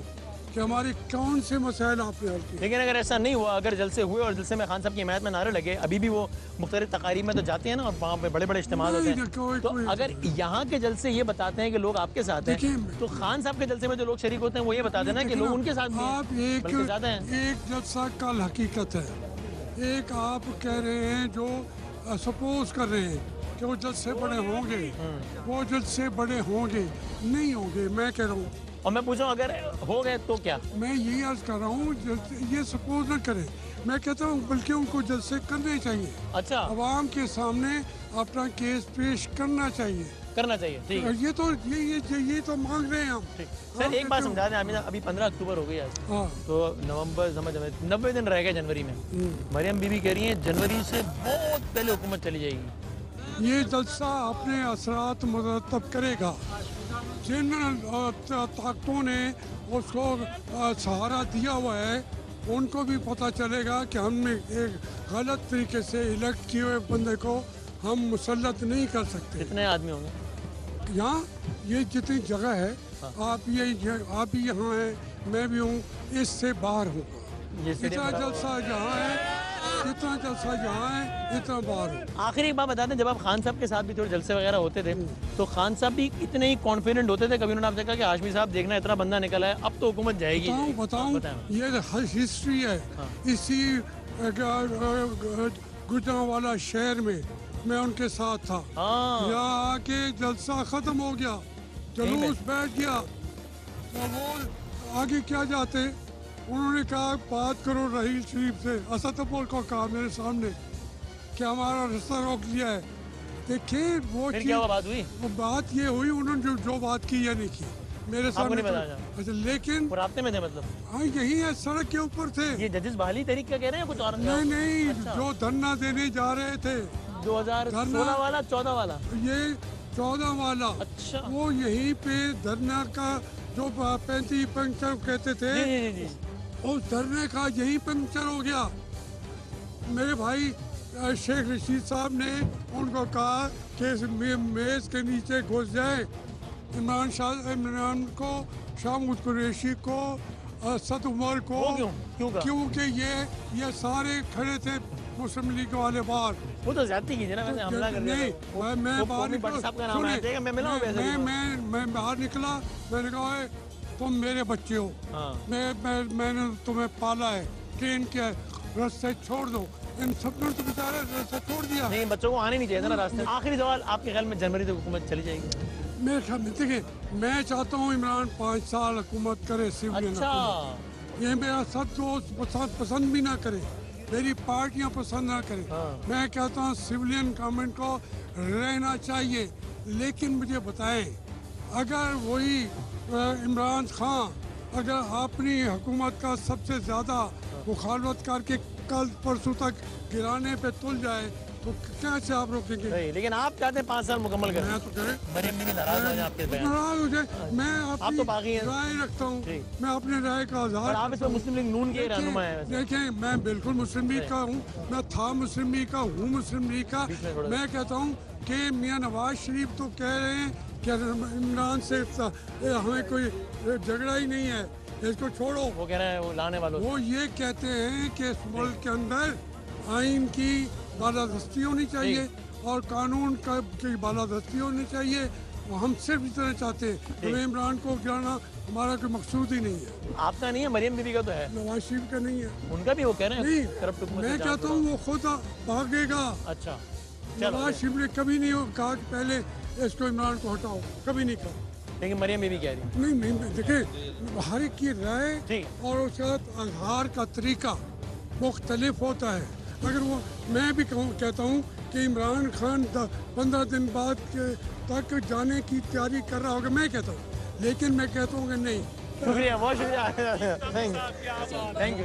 कि हमारे कौन से मसाइल आपने हल किए। लेकिन अगर ऐसा नहीं हुआ, अगर जलसे हुए और जलसे में खान साहब की हिमायत में नारे लगे, अभी भी वो मुख्तलिफ तकारीब में तो जाते हैं ना, और वहाँ पे बड़े बड़े इज्तिमा होते हैं, तो अगर यहाँ के जलसे ये बताते हैं कि लोग आपके साथ हैं, तो खान साहब के जलसे में जो लोग शरीक होते हैं वो ये बताते हैं ना कि लोग उनके साथ आप एक जलसा कल हकीकत है, एक आप कह रहे हैं जो सपोज कर रहे हैं कि वो जलसे बड़े होंगे, वो जलसे बड़े होंगे, नहीं होंगे। मैं कह रहा हूँ, और मैं पूछूं अगर हो गए तो क्या? मैं यही अर्ज कर रहा हूँ, ये सपोज न करें। मैं कहता हूँ बल्कि उनको जलसे करने चाहिए। अच्छा, अवाम के सामने अपना केस पेश करना चाहिए। ठीक है। ये तो मांग रहे हैं हम। सर एक बात समझा दें, अभी 15 अक्टूबर हो गई आज, तो नवंबर समझ 90 दिन रह गए जनवरी में। मरियम बीबी कह रही है जनवरी से बहुत पहले हुकूमत चली जाएगी। ये जलसा अपने असरात मुरतब करेगा। जिन ताकतों ने उसको सहारा दिया हुआ है, उनको भी पता चलेगा कि हमने एक गलत तरीके से इलेक्ट किए हुए बंदे को हम मुसल्लत नहीं कर सकते। कितने आदमी होंगे यहाँ? ये जितनी जगह है, आप भी यहाँ हैं, मैं भी हूँ, इससे बाहर हूँ। इतना जलसा जहाँ है, इतना जलसा जहाँ है, इतना बाहर हूँ। आखिरी एक बात बता दें, जब आप खान साहब के साथ भी थोड़े जलसे वगैरह होते थे, तो खान साहब भी इतने ही कॉन्फिडेंट होते थे? कभी उन्होंने आपसे कहा कि हाशमी साहब देखना इतना बंदा निकला है, अब तो हुकूमत जाएगी? बताऊँ ये हिस्ट्री है। इसी गुजरांवाला शहर में मैं उनके साथ था। यहाँ आके जलसा खत्म हो गया, जुलूस बैठ गया, तो वो आगे क्या जाते, उन्होंने कहा बात करो रहील शरीफ से। असदपुर को कहा मेरे सामने कि हमारा रास्ता रोक लिया है। देखिए वो क्या बात हुई? वो बात ये हुई, उन्होंने जो बात की या नहीं की मेरे सामने। अच्छा, लेकिन रास्ते में थे मतलब? हाँ, यही है, सड़क के ऊपर थे। ये जजिस बहाली तहरीक का कह रहे हैं कुछ और? नहीं, जो धरना देने जा रहे थे 2016 वाला, 14 वाला, ये 14 वाला। अच्छा, वो यहीं पे धरना का जो 35 पंक्चर कहते थे, उस धरने का यही पंक्चर हो गया। मेरे भाई शेख रशीद साहब ने उनको कहा कि मेज के नीचे घुस जाए। इमरान को, शाह कुरैशी को, असद उमर को, क्योंकि ये सारे खड़े थे मुस्लिम लीग वाले बाहर। वो तो ज्यादती कीजिए ना, वैसे हमला कर दिया। नहीं, मैं बाहर निकला, मैं बाहर निकला, मैंने कहा तुम मेरे बच्चे हो, मैंने तुम्हें पाला है, ट्रेन के रास्ते छोड़ दो। इन सब ने तो बेचारे रास्ता छोड़ दिया। नहीं, बच्चों को आने नहीं चाहिए था ना रास्ते। आखिरी सवाल, आपके ख्याल में जनवरी तक हुकूमत चली जाएगी? मेरे ख्याल में देखिए, मैं चाहता हूँ इमरान 5 साल हुकूमत करे सिविलियन। अच्छा, ये मेरा सब दोस्त पसंद भी ना करे, मेरी पार्टियां पसंद ना करें। मैं कहता हूँ सिविलियन गवर्नमेंट को रहना चाहिए, लेकिन मुझे बताएं, अगर वही इमरान खान अगर अपनी हुकूमत का सबसे ज़्यादा मुखालफत करके कल परसों तक गिराने पे तुल जाए तो कैसे आप रोकेंगे? लेकिन आप चाहते हैं 5 साल मुकम्मल करें। मैं तो करें, मरियम भी नाराज हो जाए आपके बयान। नाराज हो जाए, मैं अपनी राय रखता हूँ, मैं अपने राय का आज़ाद। आप इसमें मुस्लिम लीग नून के रहनुमा हैं। देखिए, मैं बिल्कुल मुस्लिम लीग का हूँ, मैं था मुस्लिम लीग का, हूँ मुस्लिम लीग का। मैं कहता हूँ कि मियाँ नवाज शरीफ तो कह रहे हैं कि इमरान से हमें कोई झगड़ा ही नहीं है, इसको छोड़ो। वो कह रहे हैं वो लाने वालों, वो ये कहते हैं कि इस मुल्क के अंदर आइन की बालादस्ती होनी चाहिए और कानून की बालादस्ती होनी चाहिए। वो हम सिर्फ इतना चाहते हैं, हमें इमरान को गिराना हमारा कोई मकसूद ही नहीं है। आपका नहीं है, मरियम बीबी का तो है, नवाज शरीफ का नहीं है। उनका भी वो कह रहे हैं नहीं, करप्ट हुकूमत। मैं कहता हूँ वो खुद भागेगा। अच्छा, नवाज शरीफ ने कभी नहीं कहा कि पहले इसको इमरान को हटाओ, कभी नहीं कहा। लेकिन मरियम बीबी कह रही है। नहीं, देखिए, हर एक की राय और उसका इजहार का तरीका मुख्तलिफ होता है। अगर वो मैं भी कहता हूँ कि इमरान खान 15 दिन बाद तक जाने की तैयारी कर रहा होगा, मैं कहता हूँ, लेकिन मैं कहता हूँ कि नहीं। शुक्रिया, बहुत शुक्रिया, थैंक यू।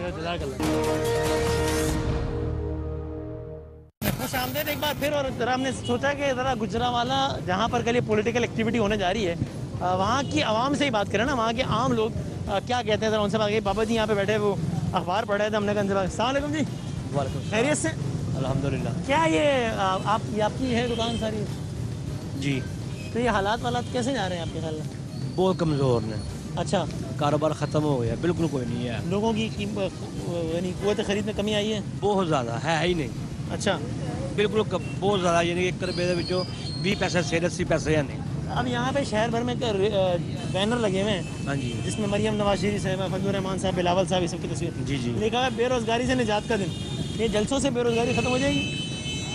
खुशामदीद एक बार फिर। और जरा हमने सोचा कि ज़रा गुजरावाला जहाँ पर कल ये पॉलिटिकल एक्टिविटी होने जा रही है, वहाँ की आवाम से ही बात करें ना, वहाँ के आम लोग क्या कहते हैं, ज़रा उनसे बात करिए। बाबा जी यहाँ पे बैठे, वो अखबार पढ़ रहे थे, हमने कहा उनसे बात। अस्सलाम वालेकुम जी। वालेकुम, खैरियत से? अल्हम्दुलिल्लाह। क्या ये आपकी है दुकान सारी? जी। तो ये हालात कैसे जा रहे हैं आपके ख्याल में? बहुत कमज़ोर ने। अच्छा, कारोबार ख़त्म हो गया, बिल्कुल कोई नहीं है। लोगों की यानी क़ुव्वत ख़रीद में कमी आई है? बहुत ज़्यादा है ही नहीं। अच्छा, बिल्कुल बहुत ज़्यादा, यानी 1 रुपये के 20 पैसे से 80 पैसे है नहीं। अब यहाँ पे शहर भर में बैनर लगे हुए हैं, हाँ जी, जिसमें मरियम नवाज शरीफ साहब, फजलुर रहमान साहब, बिलावल साहब, ये सब की तस्वीर। जी जी। लिखा है बेरोजगारी से निजात का दिन। ये जलसों से बेरोजगारी खत्म हो जाएगी?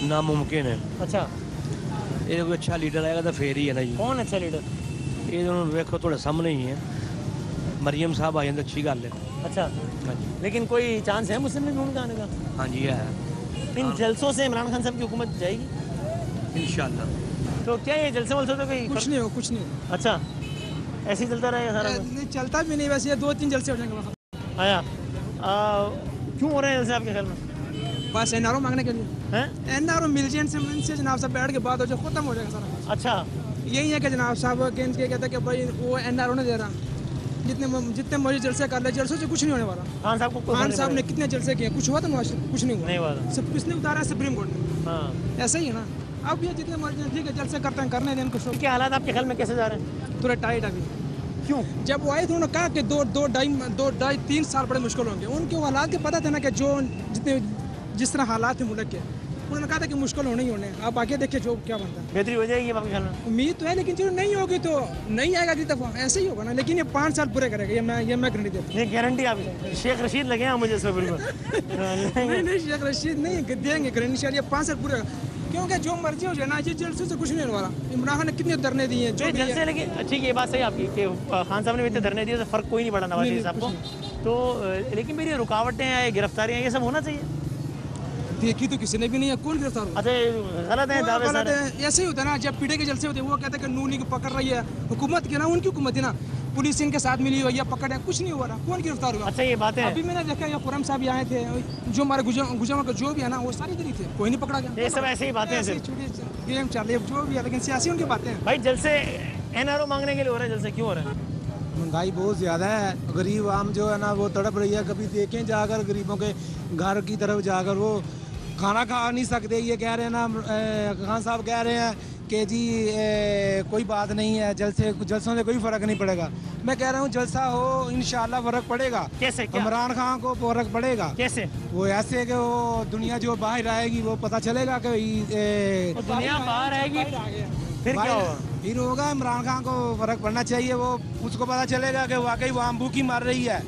नामुमकिन है। अच्छा, ये कोई अच्छा लीडर आएगा तो फिर ही है ना जी। कौन अच्छा लीडर? ये देखो थोड़े सामने ही है, मरियम साहब आ जाए तो अच्छी गल है। अच्छा, हाँ जी। लेकिन कोई चांस है मुस्लिम लीग नून का आने का? हाँ जी है। इन जलसों से इमरान खान साहब की हुकूमत जाएगी इंशाल्लाह। तो क्या ये जलसे वलसे तो कोई कुछ नहीं हो, कुछ नहीं। अच्छा, ऐसे ही चलता रहेगा सारा? नहीं, चलता भी नहीं, वैसे 2-3 जलसे हो जाएंगे। आया क्यों हो रहे हैं जलसे आपके ख्याल में? बस एनआरओ मांगने के लिए हैं? एनआरओ मिल जाए इनसे जनाब साहब, बैठ के बात हो जाए, खत्म हो जाएगा सारा। अच्छा, यही है कि जनाब साहब के कहते हैं कि भाई वो एनआरओ ने दे रहा, जितने मर्जी जलसे कर ले, जलसों से कुछ नहीं होने वाला। खान साहब ने कितने जलसे किए, कुछ हुआ तो कुछ नहीं हुआ। सब किसने उतारा है? सुप्रीम कोर्ट ने। ऐसा ही है ना। अब ये जितने मर्जी ठीक है, जलसे करते हैं, करने दें इनको। क्या हालात आपके ख्याल में कैसे जा रहे हैं? थोड़ा टाइट अभी। क्यों? जब वो आए थे उन्होंने कहा कि 2-2.5-3 साल बड़े मुश्किल होंगे। उनके हालात के पता था ना कि जिस तरह हालात थे मुल्क के, उन्होंने कहा था कि मुश्किल होने ही होने। आप आगे देखिए जो क्या बनता है। बेहतरी हो जाएगी आपके ख्याल में? उम्मीद तो है, लेकिन जो नहीं होगी तो नहीं आएगा अगली दफा, ऐसे ही होगा ना। लेकिन ये 5 साल पूरे करेगा, ये मैं गारंटी देता हूँ। ये गारंटी आप शेख रशीद लगे हैं मुझे इसमें बिल्कुल। नहीं, शेख रशीद नहीं देंगे गारंटी, ये 5 साल पूरे, क्योंकि जो मर्जी हो जाए ना, ये जलसे से कुछ नहीं होने वाला। इमरान खान ने कितने धरने दिए हैं जलसे, लेकिन ठीक है, ये बात सही आपकी कि खान साहब ने भी इतने धरने दिए, फर्क कोई नहीं पड़ा नवाज शरीफ साहब को। तो लेकिन मेरी रुकावटें हैं, गिरफ्तारियाँ, ये सब होना चाहिए। देखी तो किसी ने भी नहीं है, कौन गिरफ्तार हुआ? अच्छा, गलत है दावे सारे। ऐसे ही होता है ना, जब पीड़े के जलसे होते हैं, वो कहते हैं कि नूनी को पकड़ रही है हुकूमत की, ना उनकी हुकूमत है ना, पुलिस इनके साथ मिली हुई है, पकड़ है, कुछ नहीं हुआ, कौन गिरफ्तार हुआ? अच्छा, ये बात है। अभी मैंने देखा खुर्रम साहब आए थे, जो हमारे गुजरात का जो भी है ना, वो सारी इधर ही थे, कोई नहीं पकड़ा गया। ये सब ऐसी ही बातें हैं, गेम चल रही है जो भी है, लेकिन सियासी उनकी बातें हैं। भाई जलसे एनआरओ मांगने के लिए हो रहे हैं, जलसे क्यों हो रहे हैं? महंगाई बहुत ज़्यादा है, गरीब आम जो है ना वो तड़प रही है। कभी देखें जाकर गरीबों के घर की तरफ जाकर, वो खाना खा नहीं सकते। ये कह रहे हैं ना, खान साहब कह रहे हैं कि जी कोई बात नहीं है, जलसों से कोई फ़र्क नहीं पड़ेगा। मैं कह रहा हूँ जलसा हो, इंशाल्लाह फ़र्क पड़ेगा। कैसे? इमरान खान को फ़र्क पड़ेगा। कैसे? वो ऐसे कि वो दुनिया जो बाहर आएगी वो पता चलेगा कि दुनिया बाहर आएगी फिर क्या होगा? फिर होगा इमरान खान को फ़र्क पड़ना चाहिए। वो उसको पता चलेगा कि वाकई वहाँ भूखी मर रही है।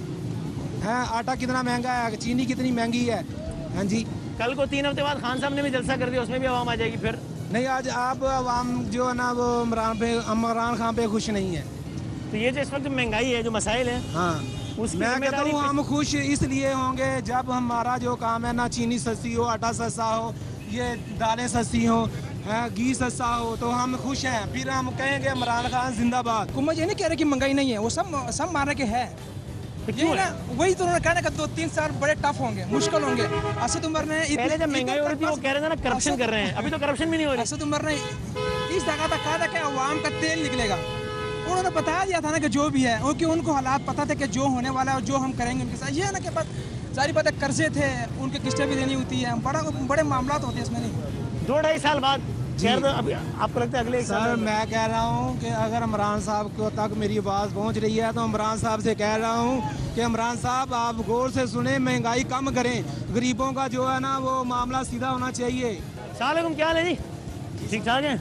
आटा कितना महंगा है, चीनी कितनी महंगी है। हाँ जी, कल को 3 हफ्ते बाद खान साहब ने भी जलसा कर दिया, उसमें भी आवाम आ जाएगी फिर? नहीं, आज आप आवाम जो है ना वो इमरान खान पे खुश नहीं है। तो ये जो इस वक्त महंगाई है, जो मसाइल है, हाँ, मैं कहता हूँ हम खुश इसलिए होंगे जब हमारा जो काम है ना, चीनी सस्ती हो, आटा सस्ता हो, ये दालें सस्ती हो, घी सस्ता हो, तो हम खुश हैं। फिर हम कहेंगे इमरान खान जिंदाबाद। हुकूमत ये नहीं कह रही कि महंगाई नहीं है, वो सब माने के है। ये ना वही तो उन्होंने कहना कि 2-3 साल बड़े टफ होंगे, मुश्किल होंगे। असद उमर ने पहले जब महंगाई हो रही थी वो कह रहे थे ना करप्शन कर रहे हैं, अभी तो करप्शन भी नहीं हो रही। असद उमर ने इस जगह तक कहा था कि अवाम का तेल निकलेगा। उन्होंने बता दिया था ना कि जो भी है, क्योंकि उनको हालात पता थे कि जो होने वाला है और जो हम करेंगे उनके साथ। ये है ना कि बस सारी बातें कर्जे थे, उनके किस्तें भी देनी होती है, बड़े मामला होते हैं इसमें। नहीं 2-2.5 साल बाद अभी आपको लगता है अगले सर मैं कह रहा हूँ कि अगर इमरान साहब को तक मेरी आवाज़ पहुँच रही है तो इमरान साहब से कह रहा हूँ कि इमरान साहब आप गौर से सुने, महंगाई कम करें, गरीबों का जो है ना वो मामला सीधा होना चाहिए। सलाम, क्या हाल है जी? ठीक ठाक है?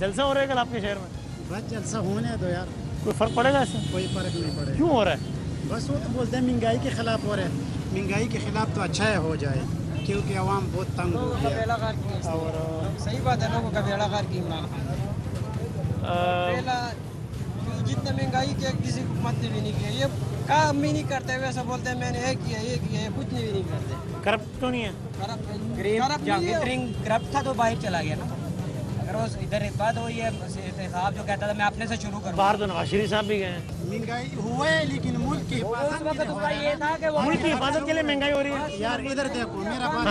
जलसा हो रहा है कल आपके शहर में? बस जलसा होने दो यार, कोई फ़र्क पड़ेगा इससे? कोई फ़र्क नहीं पड़ेगा। क्यों हो रहा है? बस वो तो बोलते हैं महंगाई के खिलाफ हो रहा है। महंगाई के खिलाफ तो अच्छा है हो जाए, क्योंकि आवाम बहुत तंग हो गया। और सही बात है, लोगों का बेड़ा ग़र्क की इमरान खान। जितने महंगाई के किसी को मत भी नहीं किया, ये काम भी नहीं करते, वैसे बोलते हैं मैंने ये किया ये किया, ये कुछ भी नहीं करते। करप्ट तो नहीं है? करप्ट था तो बाहर चला गया ना। अगर वो इधर बात हो, ये साहब जो कहता था मैं अपने से शुरू करूँ। बाहर तो नवाज शरीफ साहब भी गए हैं। महंगाई हुआ है लेकिन मुल्क की हिफाजत मुल्क की हिफाजत के लिए महंगाई हो रही है यार। इधर देखो मेरा बात,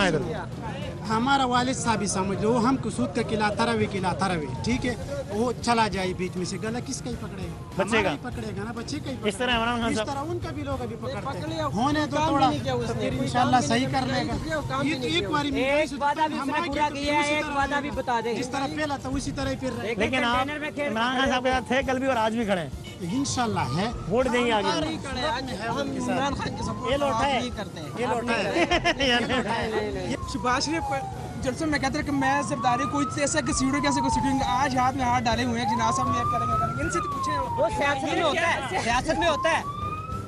हमारा वालिद साहब ही समझ लो, हम सूद का खिलाता रहे, ठीक है, वो चला जाए बीच में से, गला किसका ही पकड़ेगा? बच्चे का पकड़ेगा ना, बच्चे का ही। इस तरह इमरान खान साहब उनका भी लोग अभी पकड़ते हैं। होने तो थोड़ा फिर इंशाल्लाह सही कर लेगा। एक वादा भी बता दे, जिस तरह पहला था उसी तरह फिर। लेकिन आप इमरान खान साहब के साथ थे कल भी और आज भी खड़े हैं, इंशाल्लाह है। वोट देंगे आगे। इमरान खान के सपोर्ट ये लौटा है, करते ये लौटा है। शहबाज शरीफ जलसे में कहते हैं कि मैं सरदारी कोई ऐसा कि सीढ़ों कैसे कोई सीढ़ी, आज हाथ में हाथ डाले हुए हैं जनाब साहब ने करेंगे, इनसे तो पूछे। वो सियासत में होता है, सियासत में होता है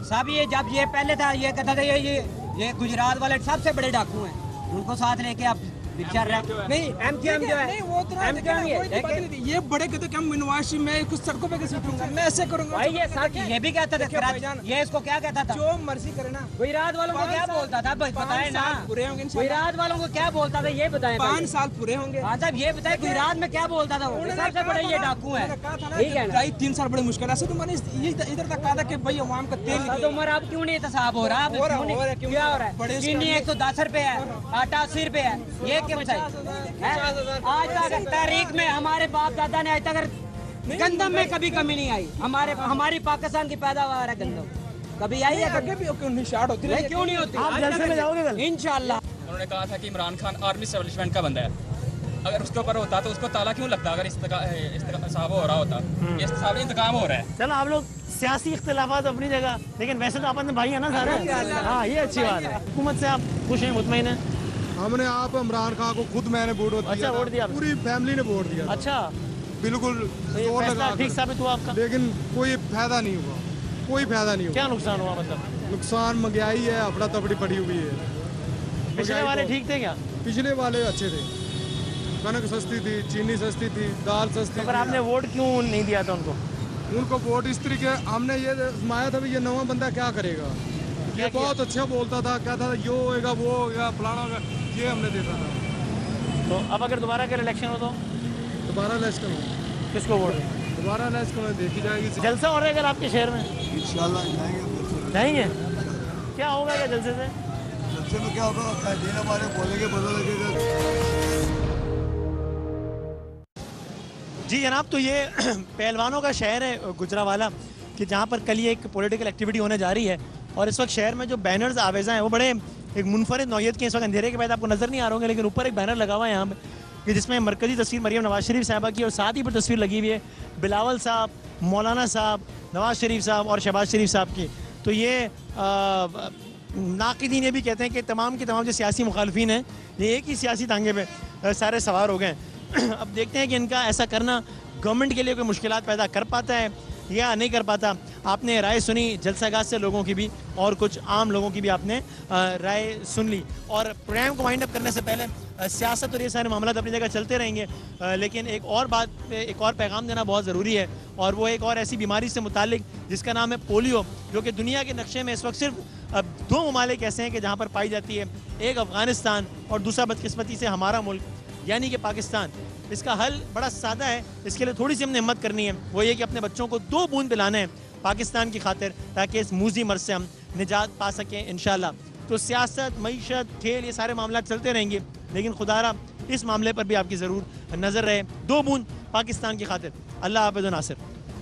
साहब। ये जब ये पहले था, ये कहता था ये गुजरात वाले सबसे बड़े डाकू हैं, उनको साथ लेके आप विचार रहे नहीं। एमक्यूएम जो है नहीं, वो तो ये बड़े कहते कि हम नवाज शरीफ मैं कुछ सड़कों पे कैसे उठूंगा, मैं ऐसे करूंगा भाई। ये साथ ये भी कहता था, ये इसको क्या कहता था, जो मर्जी करे ना। गुजरात वालों को क्या बोलता था बताए ना, पूरे होंगे गुजरात वालों को क्या बोलता था ये बताएं। 5 साल पूरे होंगे। हाँ साहब ये बताए गुजरात में क्या बोलता था, वो सबसे बड़े ये डाकू है, ठीक है ना। 3 साल बड़े मुश्किल है, तुम्हारे इधर तक कहा था कि भाई अवाम का तेल उम्र अब क्यों नहीं एहतसाब हो रहा? क्या हो रहा है? चीनी 110 रुपए है, आटा 80 रुपए है, ये क्यों बताइए? आज तक तारीख में हमारे बाप दादा ने आज तक गंदम में कभी कमी नहीं आई। हमारी पाकिस्तान की पैदावार है गंदम, कभी आई है? क्यों नहीं होती? आप जलसे में जाओगे कल? इंशाल्लाह। उन्होंने कहा था कि इमरान खान आर्मी एस्टेब्लिशमेंट का बंदा है, अगर उसके ऊपर होता तो उसको ताला क्यों लगता? अगर इस्तेसाब हो रहा होता, ये इंतकाम हो रहा है। चलो आप लोग सियासी इख्तिलाफात अपनी जगह, लेकिन वैसे तो अपन भाई है ना सारे। हाँ ये अच्छी बात है। हुकूमत से आप खुश हैं, मुतमईन हैं? हमने आप इमरान खान को खुद मैंने वोट दिया। अच्छा, वोट दिया? पूरी फैमिली ने वोट दिया। अच्छा, बिल्कुल जोर लगा, ठीक साबित हुआ आपका? लेकिन कोई फायदा नहीं हुआ, कोई फायदा नहीं हुआ। क्या नुकसान हुआ? मतलब नुकसान महंगाई है, अफड़ा तफड़ी पड़ी हुई है। पिछले वाले ठीक थे क्या? पिछले वाले अच्छे थे, कनक सस्ती थी, चीनी सस्ती थी, दाल सस्ती थी। पर आपने वोट क्यों नहीं दिया था उनको? उनको वोट इस तरीके हमने ये आजमाया था भी ये नवा बंदा क्या करेगा। ये बहुत अच्छा बोलता था, कहता था यो होएगा वो होएगा फलाना होगा, ये हमने देखा था। तो अब अगर दोबारा के इलेक्शन हो तो? दोबारा इलेक्शन हो, किसको वोट दें? दोबारा इलेक्शन में देखी जाएगी। जलसा हो रहा है अगर आपके शहर में? इंशाल्लाह जाएंगे। क्या होगा क्या जलसे से? जलसे में क्या होगा, देने वाले बोलेंगे पता लगेगा। जी जनाब, तो ये पहलवानों का शहर है गुजरावाला, कि जहाँ पर कल ये एक पॉलिटिकल एक्टिविटी होने जा रही है। और इस वक्त शहर में जो बैनर्स आवेजा हैं वो बड़े एक मुनफरिद नौयत के इस वक्त अंधेरे के बाद आपको नज़र नहीं आ रहे होंगे, लेकिन ऊपर एक बैनर लगा हुआ है यहाँ पे कि जिसमें मरकज़ी तस्वीर मरीम नवाज शरीफ साहबा की और साथ ही पर तस्वीर लगी हुई है बिलावल साहब, मौलाना साहब, नवाज शरीफ साहब और शहबाज शरीफ साहब की। तो ये नाक़िदीन ये भी कहते हैं कि तमाम के तमाम जो सियासी मुखालफिन हैं ये एक ही सियासी तांगे पे सारे सवार हो गए। अब देखते हैं कि इनका ऐसा करना गवर्नमेंट के लिए कोई मुश्किलात पैदा कर पाता है या नहीं कर पाता। आपने राय सुनी जलसागाह से लोगों की भी और कुछ आम लोगों की भी आपने राय सुन ली। और प्रोग्राम को वाइंड अप करने से पहले सियासत और ये सारे मामला अपनी जगह चलते रहेंगे, लेकिन एक और बात पे एक और पैगाम देना बहुत ज़रूरी है, और वो एक और ऐसी बीमारी से मुतालिक जिसका नाम है पोलियो, जो कि दुनिया के नक्शे में इस वक्त सिर्फ 2 ममालिक ऐसे हैं कि जहाँ पर पाई जाती है, एक अफ़गानिस्तान और दूसरा बदकिस्मती से हमारा मुल्क यानी कि पाकिस्तान। इसका हल बड़ा सादा है, इसके लिए थोड़ी सी हमने हिम्मत करनी है, वो ये कि अपने बच्चों को 2 बूंद पिलाने हैं पाकिस्तान की खातिर, ताकि इस मूजी मर्ज से हम निजात पा सकें इंशाल्लाह। तो सियासत, मईशत, खेल, ये सारे मामला चलते रहेंगे, लेकिन खुदारा इस मामले पर भी आपकी ज़रूर नज़र रहे। 2 बूंद पाकिस्तान की खातिर। अल्लाह हाफ़िज़ नासिर।